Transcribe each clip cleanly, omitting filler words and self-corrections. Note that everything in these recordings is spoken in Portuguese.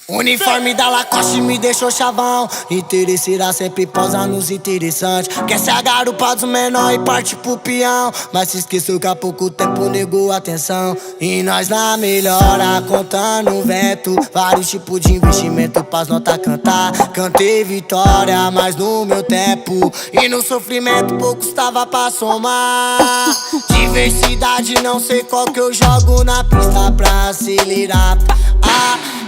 Uniforme da Lacoste me deixou chavão. Interesseira sempre posa nos interessantes. Quer ser a garupa dos menor e parte pro peão, mas se esqueceu que há pouco tempo negou atenção. E nós na melhora, contando vento. Vários tipos de investimento pras notas cantar. Cantei vitória, mas no meu tempo. E no sofrimento pouco estava pra somar. Diversidade, não sei qual que eu jogo na pista pra acelerar.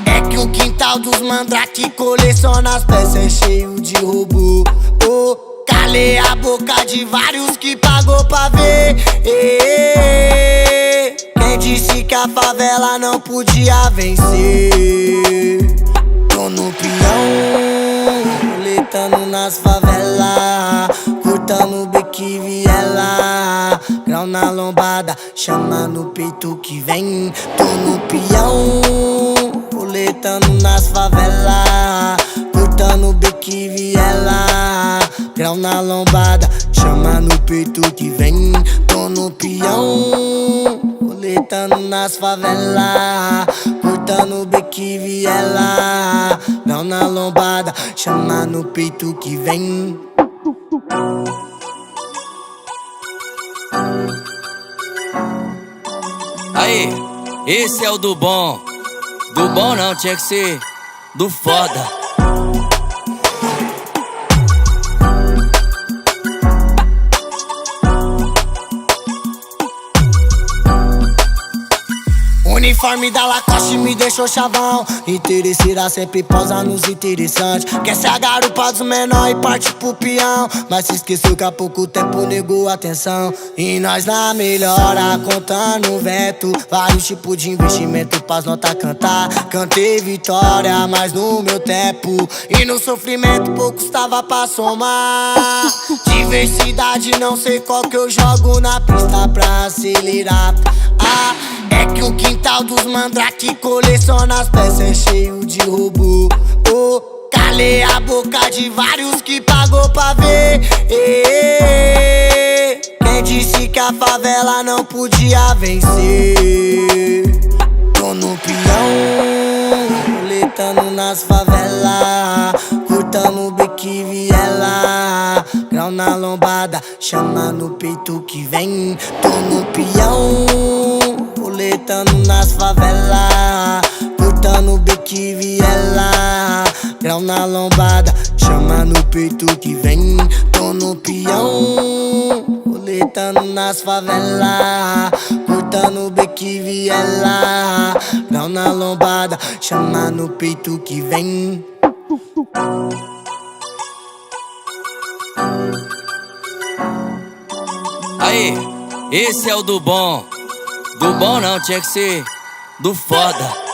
É que o quintal dos mandrake coleciona as peças, é cheio de robô. Calei a boca de vários que pagou pra ver. Quem disse que a favela não podia vencer? Tô no peão, roletando nas favelas, cortando beco e viela, grau na lombada, chama no peito que vem. Tô no peão, roletando nas favelas, cortando beco e viela, grau na lombada, chama no peito que vem. Tô no peão, roletando nas favelas, cortando beco e viela, grau na lombada, chama no peito que vem. Aí, esse é o do bom. Do bom não, tinha que ser do foda. Uniforme da Lacoste me deixou chavão. Interesseira sempre posa nos interessantes. Quer ser a garupa dos menor e parte pro peão, mas se esqueceu que há pouco tempo negou atenção. E nós na melhora, contando vento. Vários tipos de investimento pras notas cantar. Cantei vitória, mas no meu tempo. E no sofrimento pouco estava pra somar. Diversidade, não sei qual que eu jogo na pista pra acelerar. É que o quintal dos mandrake coleciona as peças, é cheio de robô. Calei a boca de vários que pagou pra ver. Quem disse que a favela não podia vencer? Tô no peão, roletando nas favelas, cortando beco e viela, grau na lombada, chama no peito que vem. Tô no peão, roletando nas favelas, cortando beco e viela, grau na lombada, chama no peito que vem. Tô no peão, roletando nas favelas, cortando beco e viela, grau na lombada, chama no peito que vem. Aí, esse é o do bom. Do bom não, tinha que ser do foda.